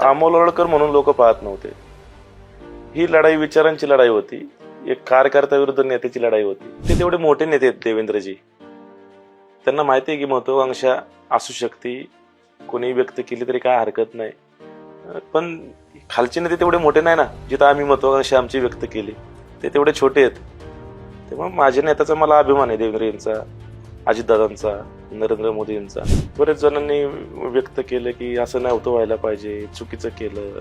अमोल वळकर म्हणून लोक पाहत नव्हते. ही लढाई विचारांची लढाई होती, एक कार्यकर्ता विरुद्ध नेत्याची लढाई होती. ते तेवढे मोठे नेते आहेत देवेंद्रजी, त्यांना माहिती आहे की महत्वाकांक्षा असू शकते, कोणी व्यक्त केली तरी काय हरकत नाही. पण खालचे नेते तेवढे मोठे नाही ना, जिथं आम्ही महत्वाकांक्षा आमची व्यक्त केली. ते तेवढे छोटे आहेत. तेव्हा माझ्या नेत्याचा मला अभिमान आहे, देवेंद्र यांचा, अजितदादांचा, नरेंद्र मोदी यांचा. बरेच जणांनी व्यक्त केलं की असं नव्हतं व्हायला पाहिजे, चुकीचं केलं.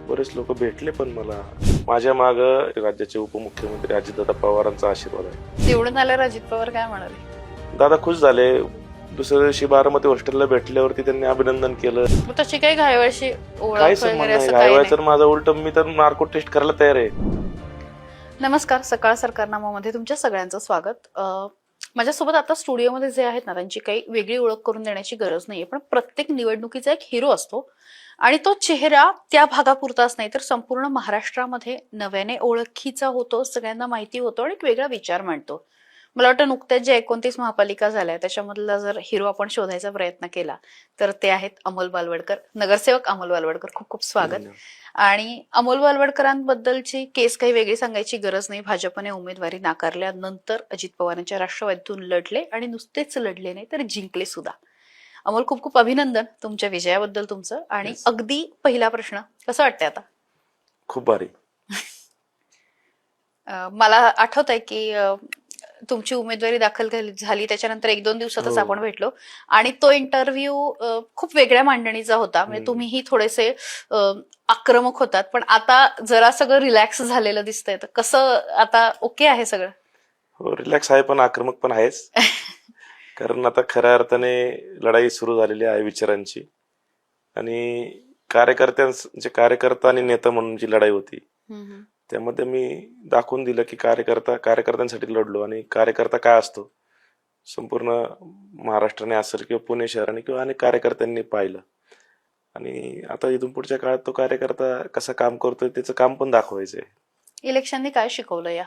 बरेच लोक भेटले, पण मला माझ्या माग राज्याचे उपमुख्यमंत्री अजितदादा पवारांचा आशीर्वाद आहे. निवडून आल्यावर अजित पवार काय म्हणाले? दादा खुश झाले. दुसऱ्या दिवशी बारामती हॉस्टेलला भेटल्यावरती त्यांनी अभिनंदन केलं. मग तशी काही घायवाशी काय ओळख संबंध वगैरे नाही, असं काही गायवाय नाही? तर माझा उलट, मी तर नार्को टेस्ट करायला तयार आहे. नमस्कार, सकाळ सरकारनामामध्ये तुमच्या सगळ्यांचं स्वागत. माझ्यासोबत आता स्टुडिओमध्ये जे आहेत ना, त्यांची काही वेगळी ओळख करून देण्याची गरज नाहीये, पण प्रत्येक निवडणुकीचा एक हिरो असतो आणि तो चेहरा त्या भागापुरताच नाही तर संपूर्ण महाराष्ट्रामध्ये नव्याने ओळखीचा होतो, सगळ्यांना माहिती होतो आणि एक वेगळा विचार मांडतो. मला वाटतं नुकत्याच जे 29 महापालिका झाल्या त्याच्यामधला जर हिरो आपण शोधायचा प्रयत्न केला तर ते आहेत अमोल बालवडकर, नगरसेवक अमोल बालवडकर. खूप खूप स्वागत. आणि अमोल बालवडकरांबद्दलची केस काही वेगळी सांगायची गरज नाही. भाजपने उमेदवारी नाकारल्यानंतर अजित पवारांच्या राष्ट्रवादीतून लढले आणि नुसतेच लढले नाही तर जिंकले सुद्धा. अमोल, खूप खूप अभिनंदन तुमच्या विजयाबद्दल तुमचं. आणि अगदी पहिला प्रश्न, कसं वाटतंय आता? खूप भारी. मला आठवत आहे की तुमची उमेदवारी दाखल झाली त्याच्यानंतर 1-2 दिवसातच आपण भेटलो आणि तो इंटरव्ह्यू खूप वेगळ्या मांडणीचा होता. म्हणजे तुम्हीही थोडेसे आक्रमक होतात, पण आता जरा सगळं रिलॅक्स झालेलं दिसतंय. तर कसं आता ओके आहे सगळं? हो, रिलॅक्स आहे, पण आक्रमक पण आहेच. कारण आता खऱ्या अर्थाने लढाई सुरू झालेली आहे विचारांची, आणि कार्यकर्ता आणि नेता म्हणून जी लढाई होती त्यामध्ये मी दाखवून दिलं की कार्यकर्त्यांसाठी लढलो, आणि कार्यकर्ता काय असतो संपूर्ण महाराष्ट्राने असेल किंवा पुणे शहराने किंवा अनेक कार्यकर्त्यांनी पाहिलं. आणि आता इथून पुढच्या काळात तो कार्यकर्ता कसं काम करतोय त्याचं काम पण दाखवायचंय. इलेक्शनने काय शिकवलं या?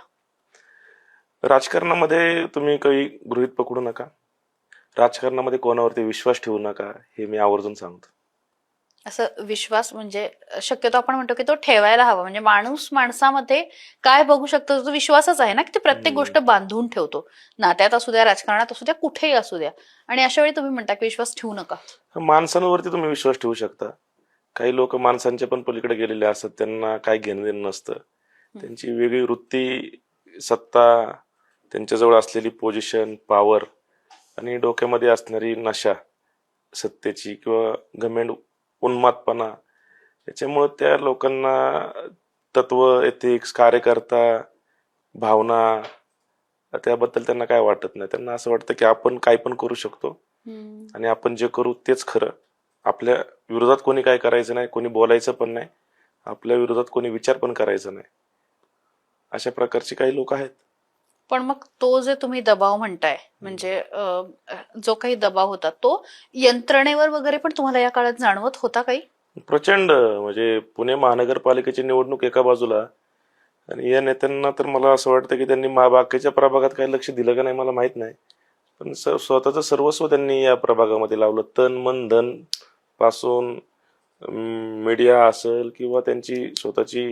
राजकारणामध्ये तुम्ही काही गृहीत पकडू नका, राजकारणामध्ये कोणावरती विश्वास ठेवू नका, हे मी आवर्जून सांगतो. असं विश्वास म्हणजे शक्यतो आपण म्हणतो की तो ठेवायला हवा. म्हणजे माणूस माणसामध्ये काय बघू शकतो, तो विश्वासच आहे ना, की ते प्रत्येक गोष्ट बांधून ठेवतो. नात्यात असू द्या, राजकारणात असू द्या, कुठेही असू द्या. आणि अशा वेळी तुम्ही म्हणता की विश्वास ठेवू नका. माणसांवरती तुम्ही विश्वास ठेवू शकता. काही लोक माणसांच्या पण पलीकडे गेलेले असतात, त्यांना काय घेणं देणं नसतं. त्यांची वेगळी वृत्ती, सत्ता, त्यांच्याजवळ असलेली पोझिशन, पॉवर आणि डोक्यामध्ये असणारी नशा सत्तेची किंवा घमेंड, उन्मादपणा, याच्यामुळे त्या लोकांना तत्व, एथिक्स, कार्यकर्ता, भावना, त्याबद्दल त्यांना काय वाटत नाही. त्यांना असं वाटतं की आपण काय पण करू शकतो आणि आपण जे करू तेच खरं. आपल्या विरोधात कोणी काय करायचं नाही, कोणी बोलायचं पण नाही, आपल्या विरोधात कोणी विचार पण करायचा नाही. अशा प्रकारचे काही लोक आहेत. पण मग तो जे तुम्ही दबाव म्हणताय, म्हणजे जो काही दबाव होता तो यंत्रणेवर वगैरे पण तुम्हाला या काळात जाणवत होता काही? प्रचंड. म्हणजे पुणे महानगरपालिकेची निवडणूक एका बाजूला, आणि या नेत्यांना तर मला असं वाटतं की त्यांनी बाकीच्या प्रभागात काही लक्ष दिलं का नाही मला माहित नाही, पण स्वतःचं सर्वस्व त्यांनी या प्रभागामध्ये लावलं. तन मन धन पासून मीडिया असेल किंवा त्यांची स्वतःची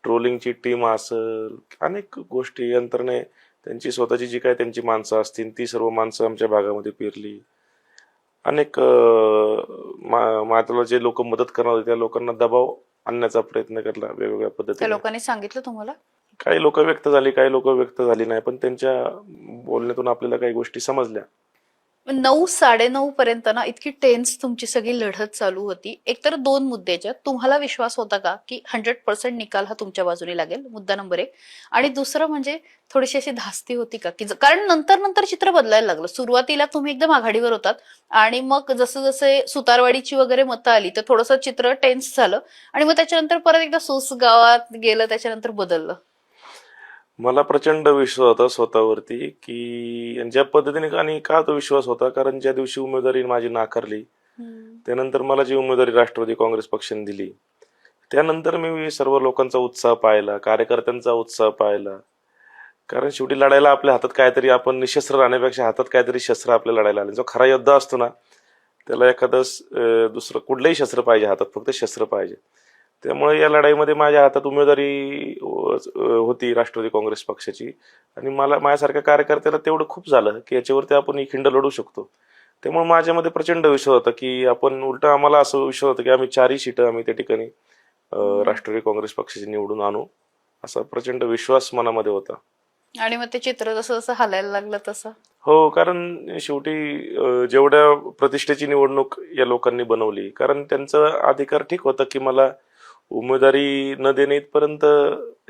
ट्रोलिंगची टीम असेल, अनेक गोष्टी, यंत्रणे, त्यांची स्वतःची जी काय त्यांची माणसं असतील ती सर्व माणसं आमच्या भागामध्ये पेरली. अनेक मात्र जे लोक मदत करणार होते त्या लोकांना दबाव आणण्याचा प्रयत्न केला वेगवेगळ्या त्या पद्धतीने. लोकांनी सांगितलं तुम्हाला? काही लोक व्यक्त झाली, काही लोक व्यक्त झाली नाही, पण त्यांच्या बोलण्यातून आपल्याला काही गोष्टी समजल्या. 9-9:30 पर्यंत ना इतकी टेन्स तुमची सगळी लढत चालू होती. एकतर 2 मुद्द्याच्या तुम्हाला विश्वास होता का की 100% निकाल हा तुमच्या बाजूने लागेल? मुद्दा नंबर 1. आणि दुसरं म्हणजे थोडीशी अशी धास्ती होती का की कारण नंतर चित्र बदलायला लागलं. सुरुवातीला तुम्ही एकदम आघाडीवर होतात आणि मग जसं जसे सुतारवाडीची वगैरे मतं आली तर थोडंसं चित्र टेन्स झालं आणि मग त्याच्यानंतर परत एकदा सोस गावात गेलं, त्याच्यानंतर बदललं. मला प्रचंड विश्वास होता स्वतःवरती की ज्या पद्धतीने, आणि का तो विश्वास होता, कारण ज्या दिवशी उमेदवारी माझी नाकारली त्यानंतर मला जी उमेदवारी राष्ट्रवादी काँग्रेस पक्षाने दिली त्यानंतर मी सर्व लोकांचा उत्साह पाहिला, कार्यकर्त्यांचा उत्साह पाहिला. कारण शेवटी लढायला आपल्या हातात काहीतरी, आपण निशस्त्र राहण्यापेक्षा हातात काहीतरी शस्त्र आपल्या लढायला आले. जो खरा योद्धा असतो ना त्याला एखादं दुसरं कुठलंही शस्त्र पाहिजे हातात, फक्त शस्त्र पाहिजे. त्यामुळे या लढाईमध्ये माझ्या हातात उमेदवारी होती राष्ट्रवादी काँग्रेस पक्षाची, आणि मला माझ्यासारख्या कार्यकर्त्याला तेवढं खूप झालं की याच्यावरती आपण ही खिंड लढू शकतो. त्यामुळे माझ्यामध्ये प्रचंड विश्वास होता की आपण उलट आम्हाला असं विश्वास होता की आम्ही 4ही सीटं आम्ही त्या ठिकाणी राष्ट्रवादी काँग्रेस पक्षाची निवडून आणू, असा प्रचंड विश्वास मनामध्ये होता. आणि मग ते चित्र जसं जसं हलायला लागलं तसं हो, कारण शेवटी जेवढ्या प्रतिष्ठेची निवडणूक या लोकांनी बनवली, कारण त्यांचा अधिकार ठीक होता की मला उमेदवारी न देणे इथपर्यंत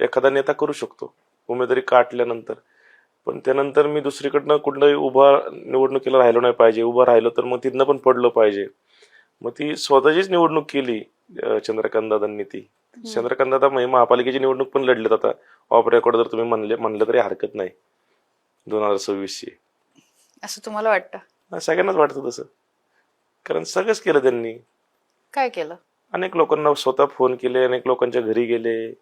एखादा नेता करू शकतो उमेदवारी काटल्यानंतर. पण त्यानंतर मी दुसरीकडनं कुठलंही उभा निवडणुकीला राहिलो नाही पाहिजे, उभा राहिलो तर मग तिथनं पण पडलं पाहिजे. मग ती स्वतःचीच निवडणूक केली चंद्रकांत दादांनी. ती चंद्रकांत दादा महापालिकेची निवडणूक पण लढलीत आता ऑफ रेकॉर्ड जर तुम्ही म्हणलं तरी हरकत नाही 2026ची. असं तुम्हाला वाटतं? सगळ्यांनाच वाटतं तसं, कारण सगळंच केलं त्यांनी. काय केलं? अनेक लोकांना स्वतः फोन केले, अनेक लोकांच्या घरी गेले,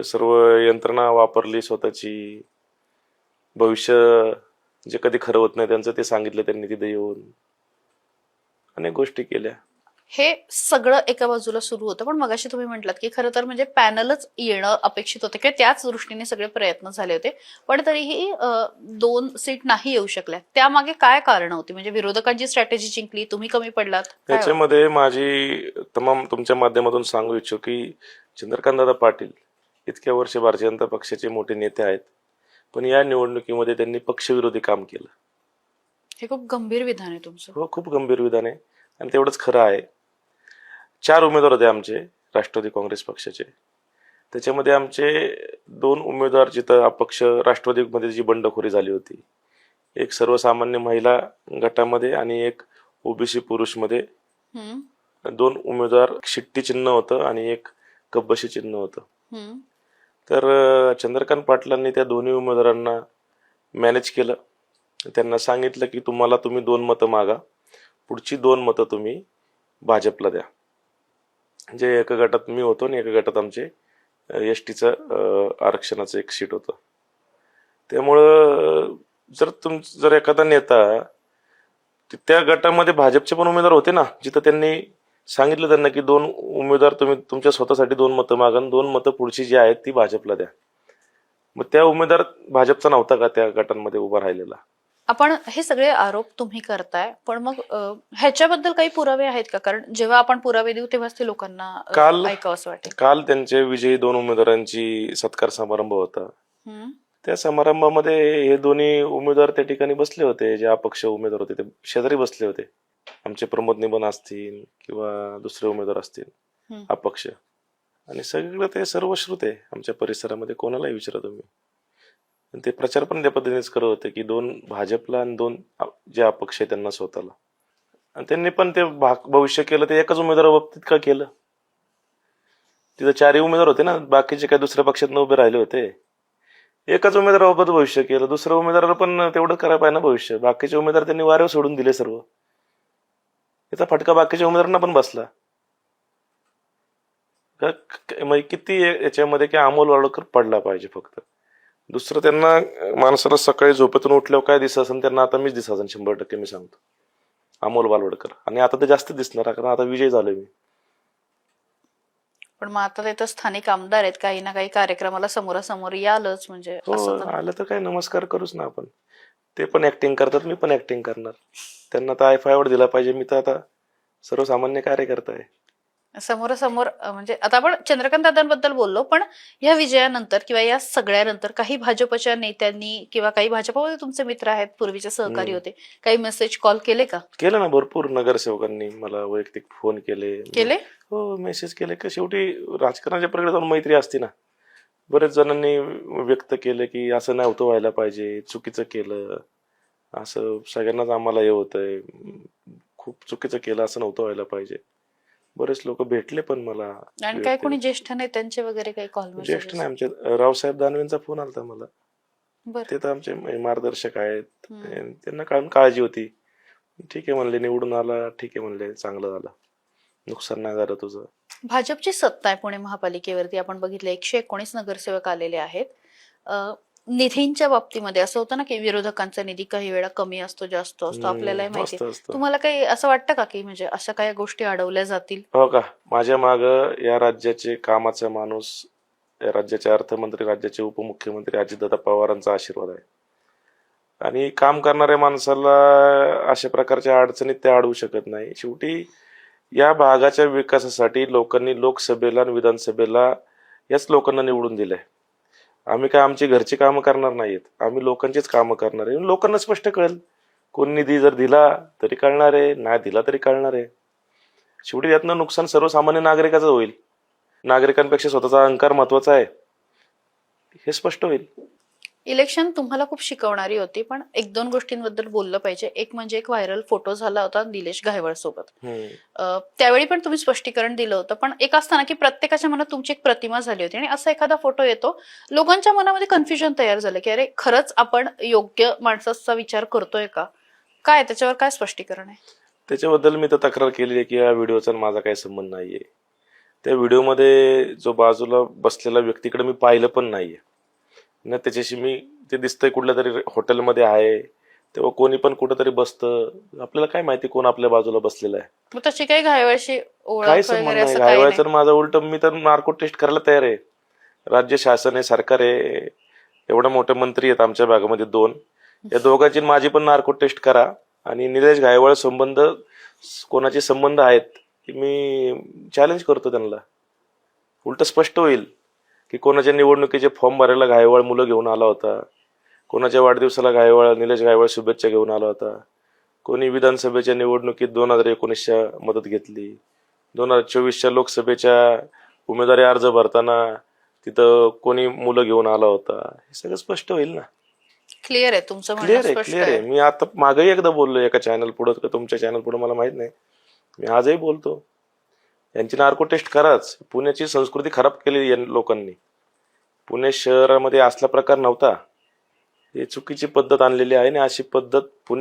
सर्व यंत्रणा वापरली स्वतःची. भविष्य जे कधी खरं होत नाही त्यांचं ते सांगितलं त्यांनी तिथे येऊन. अनेक गोष्टी केल्या. हे सगळं एका बाजूला सुरू होतं, पण मगाशी तुम्ही म्हटलात की खरं तर म्हणजे पॅनलच येणं अपेक्षित होतं किंवा त्याच दृष्टीने सगळे प्रयत्न झाले होते, पण तरीही 2 सीट नाही येऊ शकल्या. त्यामागे काय कारण होती? म्हणजे विरोधकांची स्ट्रॅटेजी जिंकली, तुम्ही कमी पडलात, काय होतं? याच्यामध्ये माझी तमाम तुमच्या माध्यमातून सांगू इच्छितो की चंद्रकांतदादा पाटील इतक्या वर्ष भारतीय जनता पक्षाचे मोठे नेते आहेत, पण या निवडणुकीमध्ये त्यांनी पक्षविरोधी काम केलं. हे खूप गंभीर विधान आहे तुमचं. हो, खूप गंभीर विधान आहे आणि तेवढंच खरं आहे. 4 उमेदवार होते आमचे राष्ट्रवादी काँग्रेस पक्षाचे. त्याच्यामध्ये आमचे 2 उमेदवार जिथं अपक्ष राष्ट्रवादीमध्ये जी बंडखोरी झाली होती, एक सर्वसामान्य महिला गटामध्ये आणि एक ओबीसी पुरुषमध्ये, हम्म, 2 उमेदवार शिट्टी चिन्ह होतं आणि एक कब्बशी चिन्ह होतं. हम्म, तर चंद्रकांत पाटलांनी त्या दोन्ही उमेदवारांना मॅनेज केलं. त्यांना सांगितलं की तुम्ही 2 मतं मागा, पुढची 2 मतं तुम्ही भाजपला द्या. जे एका गटात मी होतो आणि एका गटात आमचे एसटीचं आरक्षणाचं एक सीट होतं. त्यामुळं जर एखादा नेता त्या गटामध्ये भाजपचे पण उमेदवार होते ना, जिथं त्यांनी सांगितलं त्यांना की 2 उमेदवार तुम्ही तुमच्या स्वतःसाठी 2 मतं मागा आणि 2 मतं पुढची जी आहेत ती भाजपला द्या. मग त्या उमेदवार भाजपचा नव्हता का त्या गटांमध्ये उभा राहिलेला? आपण हे सगळे आरोप तुम्ही करताय, पण मग ह्याच्याबद्दल काही पुरावे आहेत का? कारण जेव्हा आपण पुरावे देऊ तेव्हाच ते लोकांना ऐकावंसं वाटेल. काल त्यांचे विजयी 2 उमेदवारांची सत्कार समारंभ होता. हम्म, त्या समारंभामध्ये हे दोन्ही उमेदवार त्या ठिकाणी बसले होते. जे अपक्ष उमेदवार होते ते शेजारी बसले होते. आमचे प्रमोद निबन असतील किंवा दुसरे उमेदवार असतील हम्म. अपक्ष, आणि सगळीकडे ते सर्वश्रुत आहे आमच्या परिसरामध्ये, कोणालाही विचारा तुम्ही. आणि ते प्रचार पण त्या पद्धतीनेच करत होते की 2 भाजपला आणि 2 जे अपक्ष आहे त्यांना स्वतःला. आणि त्यांनी पण ते भविष्य केलं ते एकाच उमेदवाराबाबतीत का केलं? तिथं 4ही उमेदवार होते ना, बाकीचे काय दुसऱ्या पक्षात उभे राहिले होते. एकाच उमेदवाराबाबत भविष्य केलं, दुसऱ्या उमेदवाराला पण तेवढं करायला पाहिजे ना भविष्य. बाकीचे उमेदवार त्यांनी वाऱ्यावर सोडून दिले सर्व. याचा फटका बाकीच्या उमेदवारांना पण बसला. किती याच्यामध्ये की अमोल वाळकर पडला पाहिजे फक्त. दुसरं त्यांना माणसाला सकाळी झोपेतून उठल्यावर काय दिसत असेल त्यांना आता मीच दिसत असेल 100% मी सांगतो. अमोल वालवडकर. आणि आता ते जास्त दिसणार कारण आता विजय झालोय मी. पण मग आता तिथं स्थानिक आमदार आहेत, काही ना काही कार्यक्रमाला समोरासमोर यालच, म्हणजे हो, असं तर आलं तर काय नमस्कार करूच ना आपण. ते पण ऍक्टिंग करतात, मी पण ऍक्टिंग करणार. त्यांना तर आय अवॉर्ड दिला पाहिजे. मी तर आता सर्वसामान्य कार्यकर्ता आहे. समोरासमोर म्हणजे आता आपण चंद्रकांत दादांबद्दल बोललो, पण या विजयानंतर किंवा या सगळ्यानंतर काही भाजपच्या नेत्यांनी किंवा काही भाजपमध्ये तुमचे मित्र आहेत, पूर्वीचे सहकारी होते, काही मेसेज कॉल केले का? केलं ना, भरपूर नगरसेवकांनी मला वैयक्तिक फोन केले? हो, मेसेज केले. का शेवटी राजकारणाच्या प्रगती जाऊन मैत्री असते ना. बरेच जणांनी व्यक्त केलं की असं नाही होतं, व्हायला पाहिजे, चुकीचं केलं, असं सगळ्यांनाच आम्हाला हे होतंय, खूप चुकीचं केलं, असं नव्हतं व्हायला पाहिजे. बरेच लोक भेटले पण मला. आणि काय कोणी ज्येष्ठ नेत्यांचे वगैरे काही कॉल ज्येष्ठ मेसेज? नाही, आमचे रावसाहेब दानवेंचा फोन आलता मला. बरं. ते तर आमचे मार्गदर्शक आहेत. त्यांना काळजी होती. ठीक आहे म्हणले, निवडून आला, ठीक आहे म्हणले, चांगलं झालं, नुकसान नाही झालं तुझं. भाजपची सत्ता आहे पुणे महापालिकेवरती. आपण बघितलं 119 नगरसेवक आलेले आहेत. निधींच्या बाबतीमध्ये असं होतं ना की विरोधकांचा निधी काही वेळा कमी असतो, जास्त असतो, आपल्यालाही माहिती असतं आहे. असतं. तुम्हाला काही असं वाटतं का की म्हणजे अशा काही गोष्टी अडवल्या जातील? हो का, माझ्या माग या राज्याचे कामाचा माणूस, या राज्याचे अर्थमंत्री, राज्याचे उपमुख्यमंत्री अजितदादा पवारांचा आशीर्वाद आहे. आणि काम करणाऱ्या माणसाला अशा प्रकारच्या अडचणीत ते अडवू शकत नाही. शेवटी या भागाच्या विकासासाठी लोकांनी लोकसभेला आणि विधानसभेला याच लोकांना निवडून दिलंय. आम्ही काय आमची घरची कामं करणार नाहीत, आम्ही लोकांचीच कामं करणार आहे. लोकांना स्पष्ट कळेल. कोण निधी जर दिला तरी कळणार आहे, नाही दिला तरी कळणार आहे. शेवटी यातनं नुकसान सर्वसामान्य नागरिकाचं होईल. नागरिकांपेक्षा स्वतःचा अहंकार महत्वाचा आहे, हे स्पष्ट होईल. इलेक्शन तुम्हाला खूप शिकवणारी होती, पण एक दोन गोष्टींबद्दल बोललं पाहिजे. एक म्हणजे एक व्हायरल फोटो झाला होता निलेश घायवळ सोबत. त्यावेळी पण तुम्ही स्पष्टीकरण दिलं होतं, पण एक असताना की प्रत्येकाच्या मनात तुमची एक प्रतिमा झाली होती आणि असा एखादा फोटो येतो, लोकांच्या मनामध्ये कन्फ्युजन तयार झालं की अरे खरंच आपण योग्य माणसाचा विचार करतोय का? काय त्याच्यावर काय स्पष्टीकरण आहे? त्याच्याबद्दल मी तर तक्रार केली आहे की या व्हिडिओचा माझा काही संबंध नाहीये. त्या व्हिडिओमध्ये जो बाजूला बसलेला व्यक्तीकडे मी पाहिलं पण नाहीये ना. त्याच्याशी मी, ते दिसतंय कुठल्या तरी हॉटेलमध्ये आहे, तेव्हा कोणी पण कुठंतरी बसतं, आपल्याला काय माहिती कोण आपल्या बाजूला बसलेलं आहे. मग तशी काही घायवळशी ओळख काही वगैरे संबंध नाही. असं काही नाही? घायवायचं माझं उलट, मी तर नार्को टेस्ट करायला तयार आहे. राज्य शासन आहे, सरकार आहे, एवढे मोठे मंत्री आहेत आमच्या भागामध्ये 2. या दोघांची माझी पण नार्को टेस्ट करा. आणि निलेश घायवळ संबंध कोणाचे संबंध आहेत मी चॅलेंज करतो त्यांना. उलट स्पष्ट होईल की कोणाच्या निवडणुकीचे फॉर्म भरायला घायवळ मुलं घेऊन आला होता, कोणाच्या वाढदिवसाला निलेश घायवळ शुभेच्छा घेऊन आला होता, कोणी विधानसभेच्या निवडणुकीत 2019च्या मदत घेतली, 2024च्या लोकसभेच्या उमेदवारी अर्ज भरताना तिथं कोणी मुलं घेऊन आला होता. हे सगळं स्पष्ट होईल ना. क्लिअर आहे तुमचं म्हणणं, क्लिअर आहे, स्पष्ट क्लिअर आहे. आहे. मी आता मागही एकदा बोललो एका चॅनल पुढं, का तुमच्या चॅनल पुढे मला माहित नाही, मी आजही बोलतो, यांची नार्को टेस्ट कराच. पुण्याची संस्कृती खराब केली या लोकांनी. पुणे शहरामध्ये असला प्रकार नव्हता. ही चुकीची पद्धत आणलेली आहे आणि अशी पद्धत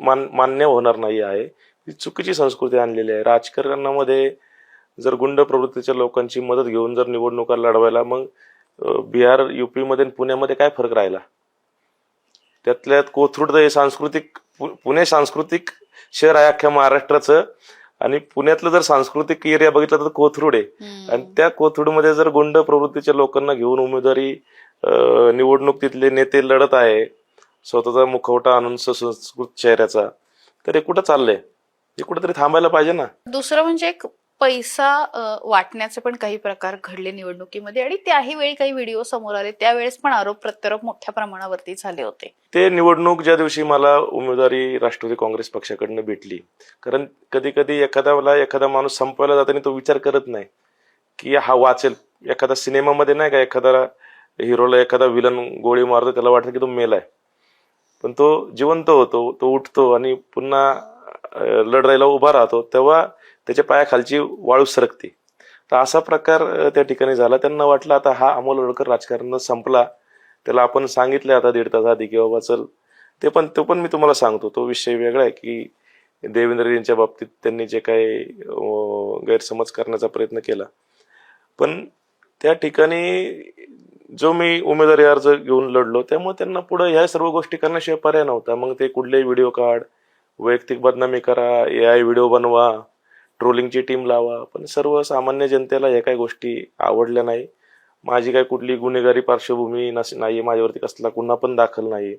मान्य होणार नाही आहे. ही चुकीची संस्कृती आणलेली आहे. राजकारणामध्ये जर गुंड प्रवृत्तीच्या लोकांची मदत घेऊन जर निवडणुका लढवायला, मग बिहार, युपी मध्ये पुण्यामध्ये काय फरक राहिला? त्यातल्यात कोथरूड हे सांस्कृतिक, पुणे सांस्कृतिक शहर आहे अख्ख्या महाराष्ट्राचं, आणि पुण्यातलं जर सांस्कृतिक एरिया बघितला तर कोथरूड आहे. आणि त्या कोथरूडमध्ये जर गुंड प्रवृत्तीच्या लोकांना घेऊन उमेदवारी निवडणूक तिथले नेते लढत आहे, स्वतःचा मुखवटा आणून सुसंस्कृत चेहऱ्याचा, तर हे कुठं चाललंय? हे कुठेतरी थांबायला पाहिजे ना. दुसरं म्हणजे एक पैसा वाटण्याचे पण काही प्रकार घडले निवडणुकीमध्ये, आणि त्याही वेळी काही व्हिडिओ समोर आले, त्यावेळेस पण आरोप प्रत्यारोप मोठ्या प्रमाणावरती झाले होते. ते निवडणूक ज्या दिवशी मला उमेदवारी राष्ट्रवादी काँग्रेस पक्षाकडनं भेटली, कारण कधी कधी एखादा माणूस संपवायला जाताना तो विचार करत नाही की हा वाचेल. एखादा सिनेमामध्ये नाही का, एखादा हिरोला एखादा विलन गोळी मारतो, त्याला वाटतं की तो मेलाय, पण तो जिवंत होतो, तो उठतो आणि पुन्हा लढायला उभा राहतो, तेव्हा त्याच्या पायाखालची वाळू सरकते. तर असा प्रकार त्या ठिकाणी झाला. त्यांना वाटलं आता हा अमोल होळकर राजकारण संपला, त्याला आपण सांगितलं आता 1.5 तास आधी की बाबा चल. तो पण मी तुम्हाला सांगतो, तो विषय वेगळा आहे की देवेंद्रजींच्या बाबतीत त्यांनी जे काही गैरसमज करण्याचा प्रयत्न केला, पण त्या ठिकाणी जो मी उमेदवारी अर्ज घेऊन लढलो, त्यामुळे त्यांना पुढे ह्या सर्व गोष्टी करण्याशिवाय पर्याय नव्हता. मग ते कुठलेही व्हिडिओ काढ, वैयक्तिक बदनामी करा, AI व्हिडिओ बनवा, ट्रोलिंगची टीम लावा, पण सर्वसामान्य जनतेला ह्या काही गोष्टी आवडल्या नाही. माझी काही कुठली गुन्हेगारी पार्श्वभूमी नाही, माझ्यावरती कसला गुन्हा पण दाखल नाही.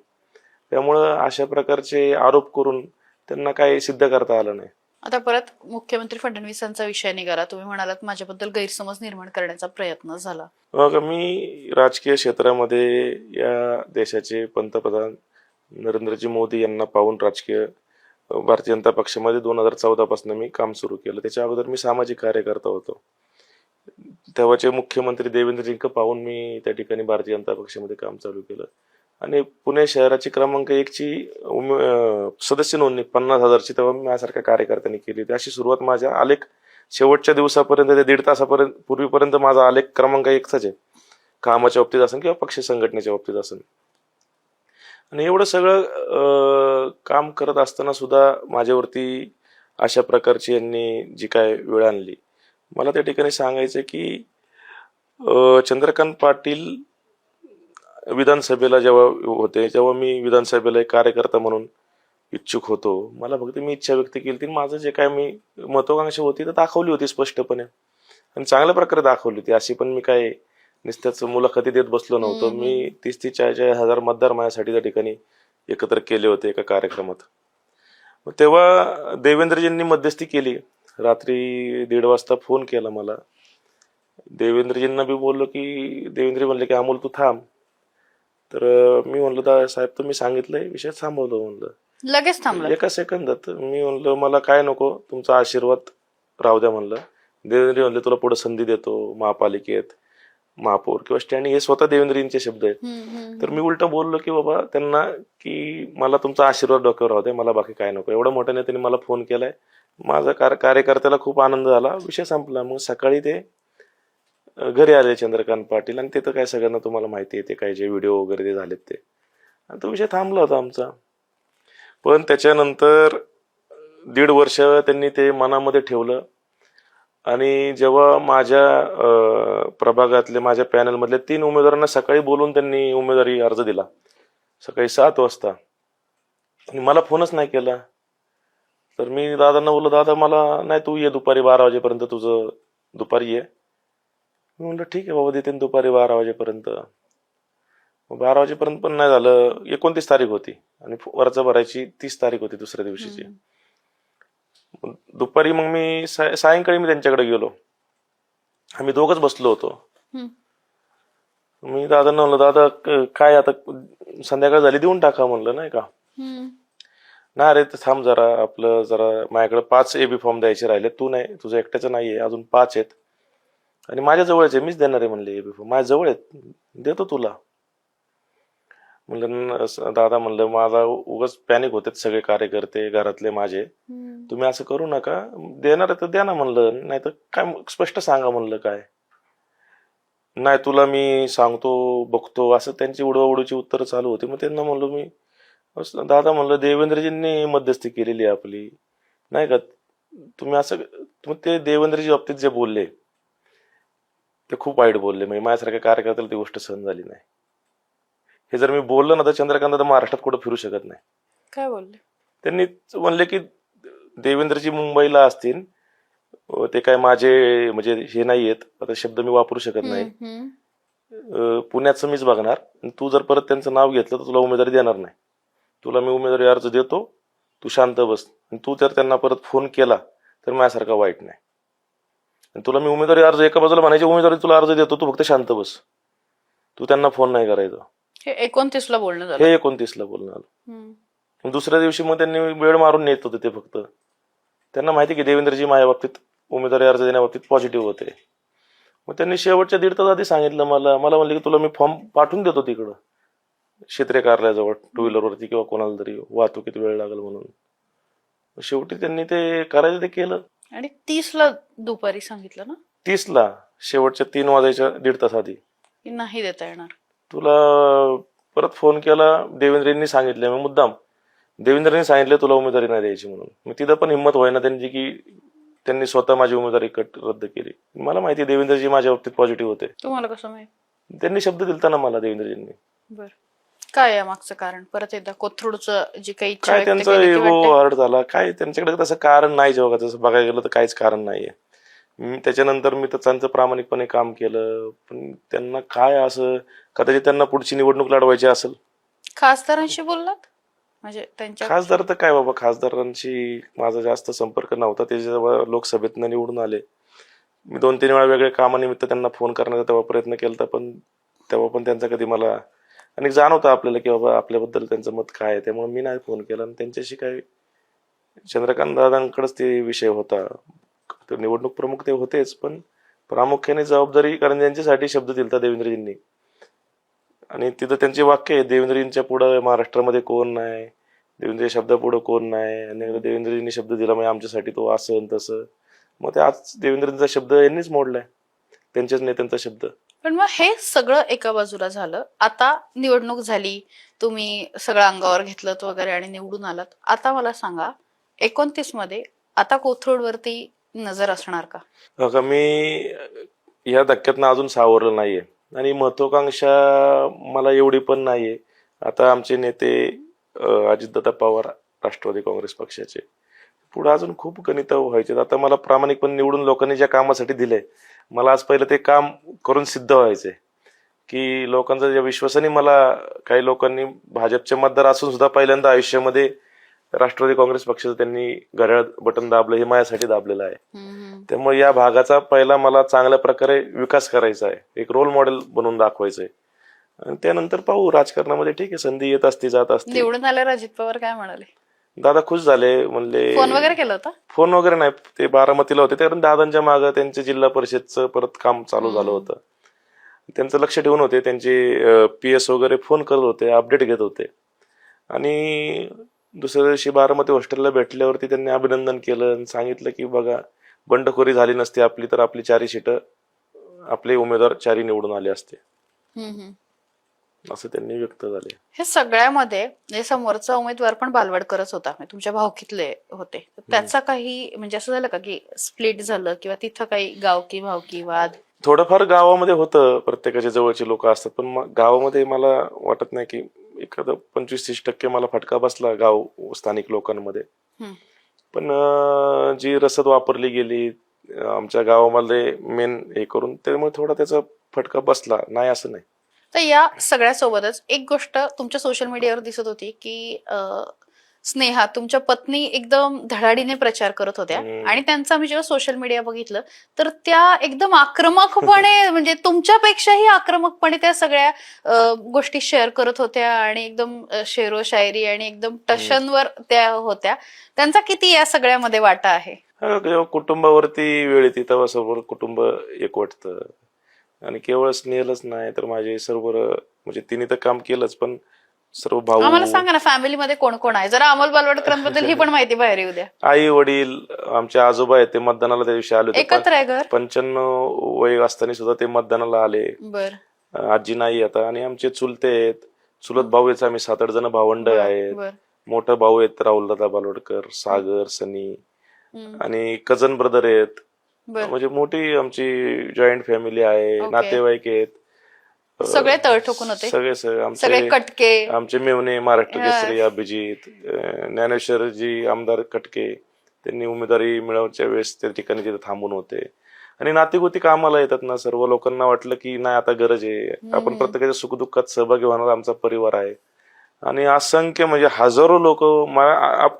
त्यामुळं अशा प्रकारचे आरोप करून त्यांना काही सिद्ध करता आलं नाही. आता परत मुख्यमंत्री फडणवीसांचा विषय निघाला. तुम्ही म्हणालात माझ्याबद्दल गैरसमज निर्माण करण्याचा प्रयत्न झाला. मग मी राजकीय क्षेत्रामध्ये या देशाचे पंतप्रधान नरेंद्रजी मोदी यांना पाहून राजकीय भारतीय जनता पक्षामध्ये 2014 पासून मी काम सुरू केलं. त्याच्या अगोदर मी सामाजिक कार्यकर्ता होतो. तेव्हाचे मुख्यमंत्री देवेंद्रजींक पाहून मी त्या ठिकाणी भारतीय जनता पक्षामध्ये काम चालू केलं. आणि पुणे शहराची क्रमांक 1 ची सदस्य नोंदणी 50,000ची तेव्हा मी माझ्यासारख्या कार्यकर्त्यांनी केली होती. अशी सुरुवात माझ्या आलेख शेवटच्या दिवसापर्यंत, ते 1.5 तासापर्यंत पूर्वीपर्यंत माझा आलेख क्रमांक 1चाच आहे, कामाच्या बाबतीत असेल किंवा पक्ष संघटनेच्या बाबतीत असेल. आणि एवढं सगळं काम करत असताना सुद्धा माझ्यावरती अशा प्रकारची यांनी जी काय वेळ आणली, मला त्या ठिकाणी सांगायचं की चंद्रकांत पाटील विधानसभेला जेव्हा होते तेव्हा मी विधानसभेला एक कार्यकर्ता म्हणून इच्छुक होतो. मला फक्त मी इच्छा व्यक्त केली होती. माझं जे काय मी महत्वाकांक्षा होती तर दाखवली होती स्पष्टपणे आणि चांगल्या प्रकारे दाखवली होती. अशी पण मी काय नुसत्याच मुलाखती देत बसलो नव्हतो. मी 30-40 हजार मतदार माझ्यासाठी त्या ठिकाणी एकत्र केले होते एका कार्यक्रमात. मग तेव्हा देवेंद्रजींनी मध्यस्थी केली. रात्री 1:30 वाजता फोन केला मला. देवेंद्रजींना बी बोललो की देवेंद्रजी म्हणले की अमोल तू थांब. तर मी म्हणलो दा साहेब तुम्ही सांगितलंय विषय थांबवतो म्हणलं. लगेच थांबलं. एका सेकंदात मी म्हणलं मला काय नको तुमचा आशीर्वाद राहू द्या म्हणलं. देवेंद्रजी म्हणले तुला पुढे संधी देतो महापालिकेत महापौर किंवा स्टँडिंग, हे स्वतः देवेंद्रजींचे शब्द आहेत. तर मी उलट बोललो की बाबा त्यांना की मला तुमचा आशीर्वाद डोक्यावर राहू द्या, मला बाकी काय नको. एवढ्या मोठ्याने त्यांनी मला फोन केलाय. माझा कार्यकर्त्याला खूप आनंद झाला. विषय संपला. मग सकाळी ते घरी आले चंद्रकांत पाटील आणि तिथं काय सगळ्यांना तुम्हाला माहिती आहे ते काय जे व्हिडिओ वगैरे ते झालेत ते, आणि तो विषय थांबला होता आमचा. पण त्याच्यानंतर 1.5 वर्ष त्यांनी ते मनामध्ये ठेवलं आणि जेव्हा माझ्या प्रभागातले माझ्या पॅनलमधले 3 उमेदवारांना सकाळी बोलून त्यांनी उमेदवारी अर्ज दिला सकाळी 7 वाजता आणि मला फोनच नाही केला. तर मी दादांना बोललो दादा मला नाही, तू ये दुपारी 12 वाजेपर्यंत, तुझं दुपारी ये. मी म्हणलं ठीक आहे बाबा देते दुपारी 12 वाजेपर्यंत. 12 वाजेपर्यंत पण नाही झालं. 29 तारीख होती आणि अर्ज भरायची 30 तारीख होती दुसऱ्या दिवशीची. दुपारी मग मी सायंकाळी मी त्यांच्याकडे गेलो. आम्ही दोघच बसलो होतो. मी दादांना म्हणलं दादा काय आता संध्याकाळ झाली देऊन टाका म्हणलं नाही का. नाही रे थांब जरा, आपलं जरा माझ्याकडे 5 AB फॉर्म द्यायचे राहिले. तू नाही, तुझं एकट्याचं नाहीये, अजून 5 आहेत आणि माझ्या जवळच आहे, मीच देणार आहे म्हणले AB फॉर्म, माझ्या जवळ आहेत, देतो तुला. म्हणलं दादा म्हणलं माझा उगाच पॅनिक होते सगळे कार्यकर्ते घरातले माझे, तुम्ही असं करू नका, देणार आहे तर द्या ना म्हणलं, नाही तर काय स्पष्ट सांगा म्हणलं काय. नाही तुला मी सांगतो बघतो असं त्यांची उडवाउडीची उत्तरं चालू होती. मग त्यांना म्हणलो मी दादा म्हणलं देवेंद्रजींनी मध्यस्थी केलेली आहे आपली नाही का, तुम्ही असं ते देवेंद्रजी बाबतीत जे बोलले ते खूप वाईट बोलले. म्हणजे माझ्यासारख्या कार्यकर्त्याला ती गोष्ट सहन झाली नाही. हे जर मी बोललो ना तर चंद्रकांत दादा महाराष्ट्रात कुठं फिरू शकत नाही. काय बोलले त्यांनी म्हणले की देवेंद्रजी मुंबईला असतील, ते काय माझे म्हणजे हे नाहीयेत, आता शब्द मी वापरू शकत नाही, पुण्याचं मीच बघणार, तू जर परत त्यांचं नाव घेतलं तर तुला उमेदवारी देणार नाही, तुला मी उमेदवारी अर्ज देतो, तू शांत बस, तू जर त्यांना परत फोन केला तर माझ्यासारखा वाईट नाही, तुला मी उमेदवारी अर्ज एका बाजूला म्हणायची उमेदवारी तुला अर्ज देतो, तू फक्त शांत बस, तू त्यांना फोन नाही करायचा. हे 29 ला बोलणं झालं. हे 29 ला बोलणं आलं. दुसऱ्या दिवशी मग त्यांनी वेळ मारून नेत होते ते, फक्त त्यांना माहिती की देवेंद्रजी माझ्या बाबतीत उमेदवारी अर्ज देण्याबाबतीत पॉझिटिव्ह होते. मग त्यांनी शेवटच्या 1.5 तास आधी सांगितलं मला म्हणले की तुला मी फॉर्म पाठवून देतो तिकडं क्षेत्रीय कार्यालयाजवळ 2 व्हीलरवरती किंवा कोणाला तरी, वाहतुकीत वेळ लागेल म्हणून. शेवटी त्यांनी ते करायचं ते केलं. आणि 30 ला दुपारी सांगितलं ना, 30 ला शेवटच्या 3 वाजायच्या 1.5 तास आधी की नाही देता येणार. तुला परत फोन केला, देवेंद्रजींनी सांगितलं, मी मुद्दाम देवेंद्रने सांगितलं तुला उमेदवारी नाही द्यायची म्हणून. मग तिथं पण हिंमत व्हायना त्यांची की त्यांनी स्वतः माझी उमेदवारी रद्द केली. मला माहिती देवेंद्रजी माझ्या बाबतीत पॉझिटिव्ह होते. तुम्हाला कसं माहिती? त्यांनी शब्द दिलता ना मला देवेंद्रजींनी. बर, काय आहे मागचं कारण? परत एकदा कोथरूडचं जी काही इच्छा काय व्यक्त त्यांचा केली ती एगो वाटतंय? हर्ट झाला, काय त्यांच्याकडे तसं कारण नाही जेव्हा तसं बघायला गेलं तर काहीच कारण नाहीये. त्याच्यानंतर मी तर त्यांचं प्रामाणिकपणे काम केलं, पण त्यांना काय असं कदाचित त्यांना पुढची निवडणूक लढवायची असेल. खासदारांशी बोललात म्हणजे त्यांच्या? खासदार तर काय बाबा, खासदारांशी माझा जास्त संपर्क नव्हता. ते जेव्हा लोकसभेतनं निवडून आले, मी 2-3 वेळा वेगळ्या कामानिमित्त त्यांना फोन करण्याचा तेव्हा प्रयत्न केला, पण तेव्हा पण त्यांचा कधी मला आणि जाणवतं आपल्याला की बाबा आपल्याबद्दल त्यांचं मत काय आहे, त्यामुळे मी नाही फोन केला. आणि त्यांच्याशी काय चंद्रकांत दादांकडेच ते विषय होता. निवडणूक प्रमुख ते होतेच, पण प्रामुख्याने जबाबदारी, कारण त्यांच्यासाठी शब्द दिलता देवेंद्रजींनी आणि तिथं त्यांचे वाक्य आहे, देवेंद्रजींच्या पुढं महाराष्ट्रामध्ये कोण नाही, देवेंद्र शब्दापुढं कोण नाही. आणि देवेंद्रजींनी शब्द दिला म्हणजे आमच्यासाठी तो असं तसं. मग ते आज देवेंद्रजींचा शब्द यांनीच मोडलाय, त्यांच्याच नेत्यांचा शब्द. पण मग हे सगळं एका बाजूला झालं, आता निवडणूक झाली, तुम्ही सगळं अंगावर घेतलं वगैरे आणि निवडून आलात. आता मला सांगा 29 मध्ये आता कोथरूडवरती नजर असणार का? बघा मी या धक्क्यातनं अजून सावरलं नाहीये. आणि महत्वाकांक्षा मला एवढी पण नाहीये. आता आमचे नेते अजितदादा पवार राष्ट्रवादी काँग्रेस पक्षाचे, पुढे अजून खूप गणित व्हायचे. आता मला प्रामाणिकपणे निवडून लोकांनी ज्या कामासाठी दिलंय, मला आज पहिलं ते काम करून सिद्ध व्हायचंय, की लोकांचा ज्या विश्वासाने मला काही लोकांनी भाजपचे मतदार असून सुद्धा पहिल्यांदा आयुष्यामध्ये राष्ट्रवादी काँग्रेस पक्षाचं त्यांनी घड्याळ बटन दाबलं, हे माझ्यासाठी दाबलेलं आहे. त्यामुळे या भागाचा पहिला मला चांगल्या प्रकारे विकास करायचा आहे, एक रोल मॉडेल बनवून दाखवायचंय. आणि त्यानंतर पाहू राजकारणामध्ये, ठीक आहे, संधी येत असते जात असते. निवडून आल्यावर अजित पवार काय म्हणाले? दादा खुश झाले, म्हणले. फोन वगैरे केला होता? फोन वगैरे नाही, ते बारामतीला होते, कारण दादांच्या मागं त्यांचे जिल्हा परिषदचं परत काम चालू झालं होतं. त्यांचं लक्ष ठेवून होते, त्यांचे PS वगैरे फोन करत होते, अपडेट घेत होते. आणि दुसऱ्या दिवशी बारामती हॉस्टेलला भेटल्यावरती त्यांनी अभिनंदन केलं आणि सांगितलं की बघा, बंडखोरी झाली नसती आपली तर आपली 4 सीटं आपले उमेदवार 4 निवडून आले असते, असं त्यांनी व्यक्त झाले. हे सगळ्यामध्ये जे समोरचा उमेदवार पण बालवाडकरच होता, म्हणजे तुमच्या भावकीतले होते, त्याचा काही म्हणजे असं झालं का की स्प्लिट झालं किंवा तिथं काही गावकी भावकी वाद? थोडंफार गावामध्ये होतं, प्रत्येकाच्या जवळची लोक असतात, पण गावामध्ये मला वाटत नाही की एखादं 25-30% मला फटका बसला गाव स्थानिक लोकांमध्ये. पण जी रसद वापरली गेली आमच्या गावामध्ये मेन हे करून, त्यामुळे थोडा त्याचा फटका बसला, नाही असं नाही. तर या सगळ्या सोबतच एक गोष्ट तुमच्या सोशल मीडियावर दिसत होती की स्नेहा तुमच्या पत्नी एकदम धडाडीने प्रचार करत होत्या, आणि त्यांचं आम्ही जेव्हा सोशल मीडिया बघितलं तर त्या एकदम आक्रमकपणे म्हणजे तुमच्यापेक्षाही आक्रमकपणे त्या सगळ्या गोष्टी शेअर करत होत्या, आणि एकदम शेरो शायरी आणि एकदम टशनवर त्या होत्या. त्यांचा किती या सगळ्यामध्ये वाटा आहे? जेव्हा कुटुंबावरती वेळ येते तेव्हा सर्व कुटुंब एकवटतं. आणि केवळ स्नेहलच नाही तर माझे सर्व, म्हणजे तिने तर काम केलंच, पण सर्व भाऊ. आम्हाला सांगा ना, फॅमिलीमध्ये कोण कोण आहे? जरा अमोल बालवडकरांबद्दल ही पण माहिती बाहेर येऊ द्या. आई वडील, आमचे आजोबा आहेत, ते मतदानाला त्या दिवशी आले होते. एकत्र आहे घर? 95 वय असताना सुद्धा ते मतदानाला आले. बर. आजी नाही आता. आणि आमचे चुलते आहेत, चुलत भाऊ आहेत, आम्ही 7-8 जण भावंड आहेत. मोठा भाऊ आहेत राहुलदादा बालवडकर, सागर, सनी, आणि कझन ब्रदर आहेत. म्हणजे मोठी आमची जॉईंट फॅमिली आहे, नातेवाईक आहेत. सगळे तळ ठोकून होते, सगळे आमचे कटके, आमचे मेवणे, महाराष्ट्र केसरी अभिजित, ज्ञानेश्वरजी आमदार कटके, त्यांनी उमेदवारी मिळवण्याच्या वेळेस त्या ठिकाणी तिथे थांबून होते. आणि नातेगोती कामाला येतात ना, सर्व लोकांना वाटलं की नाही आता गरज आहे, आपण प्रत्येकाच्या सुखदुःखात सहभागी होणारा आमचा परिवार आहे. आणि असंख्य म्हणजे हजारो लोक,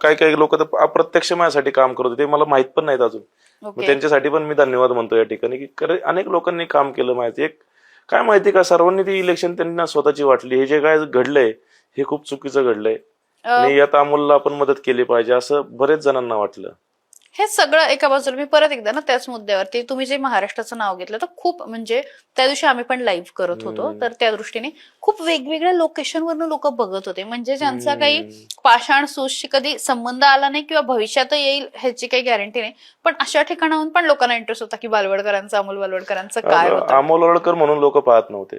काही काही लोक तर अप्रत्यक्ष माझ्यासाठी काम करत होते, मला माहित पण नाहीत अजून. त्यांच्यासाठी पण मी धन्यवाद म्हणतो या ठिकाणी, की अनेक लोकांनी काम केलं. माहिती एक काय माहिती का, सर्वांनी ती इलेक्शन त्यांना स्वतःची वाटली. हे जे काय घडलंय हे खूप चुकीचं घडलंय, आणि यात अमोलला आपण मदत केली पाहिजे असं बरेच जणांना वाटलं. हे सगळं एका बाजूला मी परत एकदा ना त्याच मुद्द्यावरती, तुम्ही जे महाराष्ट्राचं नाव घेतलं तर खूप म्हणजे त्या दिवशी आम्ही पण लाईव्ह करत होतो, तर त्या दृष्टीने खूप वेगवेगळ्या लोकेशनवरनं लोक बघत होते, म्हणजे ज्यांचा काही पाषाण सूसशी कधी संबंध आला नाही किंवा भविष्यात येईल ह्याची काही गॅरंटी नाही, पण अशा ठिकाणाहून पण लोकांना इंटरेस्ट होता की बालवडकरांचं, अमोल बालवडकरांचं काय होतं. अमोल बालवडकर म्हणून लोक पाहत नव्हते.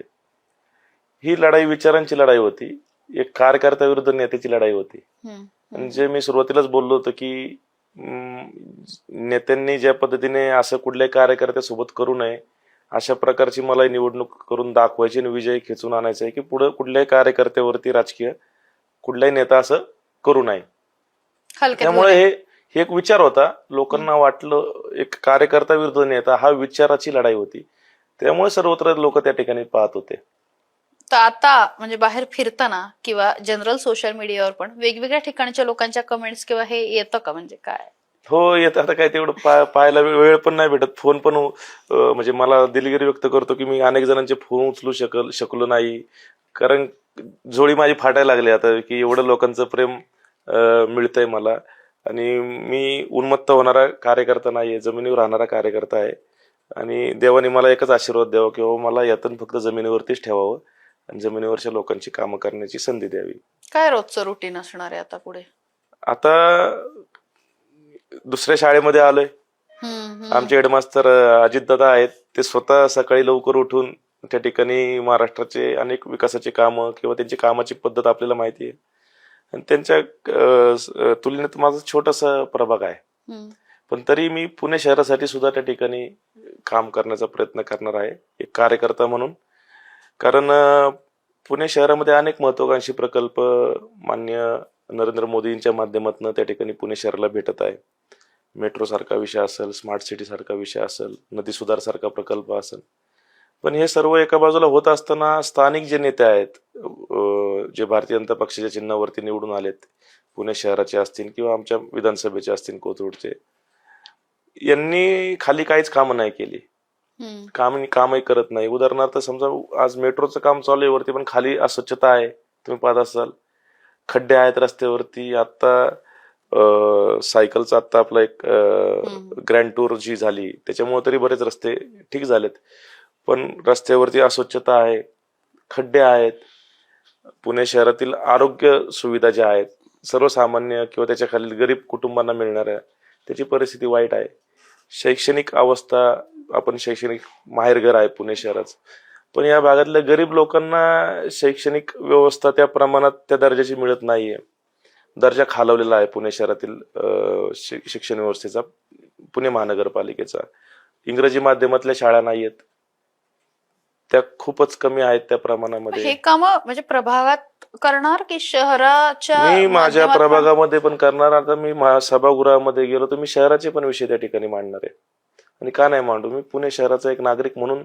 ही लढाई विचारांची लढाई होती, एक कार्यकर्त्याविरुद्ध नेत्याची लढाई होती. म्हणजे मी सुरुवातीलाच बोललो होतो की नेत्यांनी ज्या पद्धतीने असं कुठल्याही कार्यकर्त्यासोबत करू नये, अशा प्रकारची मला निवडणूक करून दाखवायची आणि विजय खेचून आणायचा आहे, की पुढे कुठल्याही कार्यकर्त्यावरती राजकीय कुठलाही नेता असं करू नये. त्यामुळे हे एक विचार होता. लोकांना वाटलं एक कार्यकर्ता विरुद्ध नेता, हा विचाराची लढाई होती, त्यामुळे सर्वत्र लोक त्या ठिकाणी पाहत होते. तर आता म्हणजे बाहेर फिरताना किंवा जनरल सोशल मीडियावर पण वेगवेगळ्या ठिकाणच्या लोकांच्या कमेंट्स किंवा हे येतं का, म्हणजे काय? हो येतं. आता काय तेवढं पाहायला वेळ पण नाही भेटत. फोन पण म्हणजे मला दिलगिरी व्यक्त करतो की मी अनेक जणांचे फोन उचलू शकलो नाही, कारण जोडी माझी फाटायला लागली आता, की एवढं लोकांचं प्रेम मिळतंय मला. आणि मी उन्मत्त होणारा कार्यकर्ता नाहीये, जमिनीवर राहणारा कार्यकर्ता आहे. आणि देवाने मला एकच आशीर्वाद द्यावा की मला यातून फक्त जमिनीवरतीच ठेवावं आणि जमिनीवरच्या लोकांची कामं करण्याची संधी द्यावी. काय रोजचं रुटीन असणार आहे आता पुढे? आता दुसऱ्या शाळेमध्ये आलोय. आमचे हेडमास्तर अजितदादा आहेत, ते स्वतः सकाळी लवकर उठून त्या ठिकाणी महाराष्ट्राचे अनेक विकासाची कामं किंवा त्यांची कामाची पद्धत आपल्याला माहिती आहे, आणि त्यांच्या तुलनेत माझा छोटासा प्रभाग आहे, पण तरी मी पुणे शहरासाठी सुद्धा त्या ठिकाणी काम करण्याचा प्रयत्न करणार आहे एक कार्यकर्ता म्हणून. कारण पुणे शहरामध्ये अनेक महत्वाकांक्षी प्रकल्प माननीय नरेंद्र मोदींच्या माध्यमातून त्या ठिकाणी पुणे शहराला भेटत आहे. मेट्रो सारखा विषय असेल, स्मार्ट सिटी सारखा विषय असेल, नदी सुधार सारखा प्रकल्प असेल. पण हे सर्व एका बाजूला होत असताना स्थानिक जे नेते आहेत, जे भारतीय जनता पक्षाच्या चिन्हावरती निवडून आलेत, पुणे शहराचे असतील किंवा आमच्या विधानसभेचे असतील कोथरूडचे, यांनी खाली काहीच कामं नाही केली. कामही करत नाही. उदाहरणार्थ समजा आज मेट्रोचं काम चालू आहे वरती, पण खाली अस्वच्छता आहे, तुम्ही पाहत असाल. खड्डे आहेत रस्त्यावरती. आता सायकलचा आता आपला एक ग्रँड टूर जी झाली त्याच्यामुळे तरी बरेच रस्ते ठीक झालेत, पण रस्त्यावरती अस्वच्छता आहे, खड्डे आहेत. पुणे शहरातील आरोग्य सुविधा ज्या आहेत सर्वसामान्य किंवा त्याच्या खालील गरीब कुटुंबांना मिळणाऱ्या, त्याची परिस्थिती वाईट आहे. शैक्षणिक अवस्था, आपण शैक्षणिक माहेरघर आहे पुणे शहराचं, पण या भागातल्या गरीब लोकांना शैक्षणिक व्यवस्था त्या प्रमाणात त्या दर्जाची मिळत नाहीये. दर्जा खालावलेला आहे पुणे शहरातील शिक्षण व्यवस्थेचा, पुणे महानगरपालिकेचा. इंग्रजी माध्यमातल्या शाळा नाहीयेत, त्या खूपच कमी आहेत त्या प्रमाणामध्ये. हे काम म्हणजे प्रभागात करणार की शहराच्या? मी माझ्या प्रभागामध्ये पण करणार. आता मी सभागृहामध्ये गेलो तर मी शहराचे पण विषय त्या ठिकाणी मांडणार आहे. आणि का नाही मांडू, मी पुणे शहराचा एक नागरिक म्हणून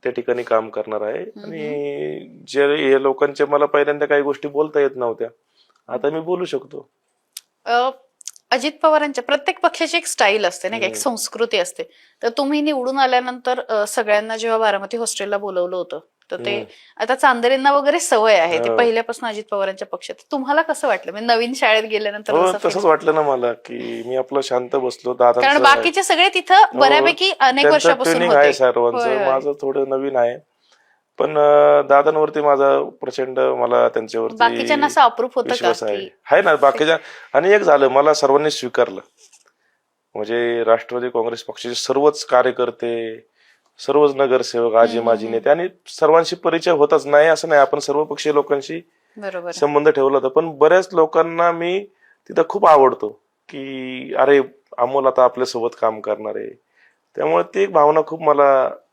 त्या ठिकाणी काम करणार आहे. आणि जे लोकांचे मला पहिल्यांदा काही गोष्टी बोलता येत नव्हत्या, आता मी बोलू शकतो. अजित पवारांच्या प्रत्येक पक्षाची एक स्टाईल असते ना, एक संस्कृती असते. तर तुम्ही निवडून आल्यानंतर सगळ्यांना जेव्हा बारामती हॉस्टेलला बोलवलं होतं, तर ते आता चांदरेंना वगैरे सवय आहे, ते पहिल्यापासून अजित पवारांच्या पक्षात. तुम्हाला कसं वाटलं म्हणजे नवीन शाळेत गेल्यानंतर? तसंच वाटलं ना मला, की मी आपलं शांत बसलो. दादा, कारण बाकीचे सगळे तिथं बऱ्यापैकी अनेक वर्षापासून आहे सर्वांचं, माझं थोडं नवीन आहे. पण दादांवरती माझा प्रचंड, मला त्यांच्यावरती बाकीच्यांना असं अप्रूप होतं विश्वास आहे ना बाकीच्या. आणि एक झालं, मला सर्वांनी स्वीकारलं. म्हणजे राष्ट्रवादी काँग्रेस पक्षाचे सर्वच कार्यकर्ते, सर्वच नगरसेवक, आजी माजी नेते, आणि सर्वांशी परिचय होताच नाही असं नाही, आपण सर्व पक्षीय लोकांशी संबंध ठेवला होता. पण बऱ्याच लोकांना मी तिथं खूप आवडतो, की अरे अमोल आता आपल्यासोबत काम करणार आहे. त्यामुळे ती एक भावना खूप मला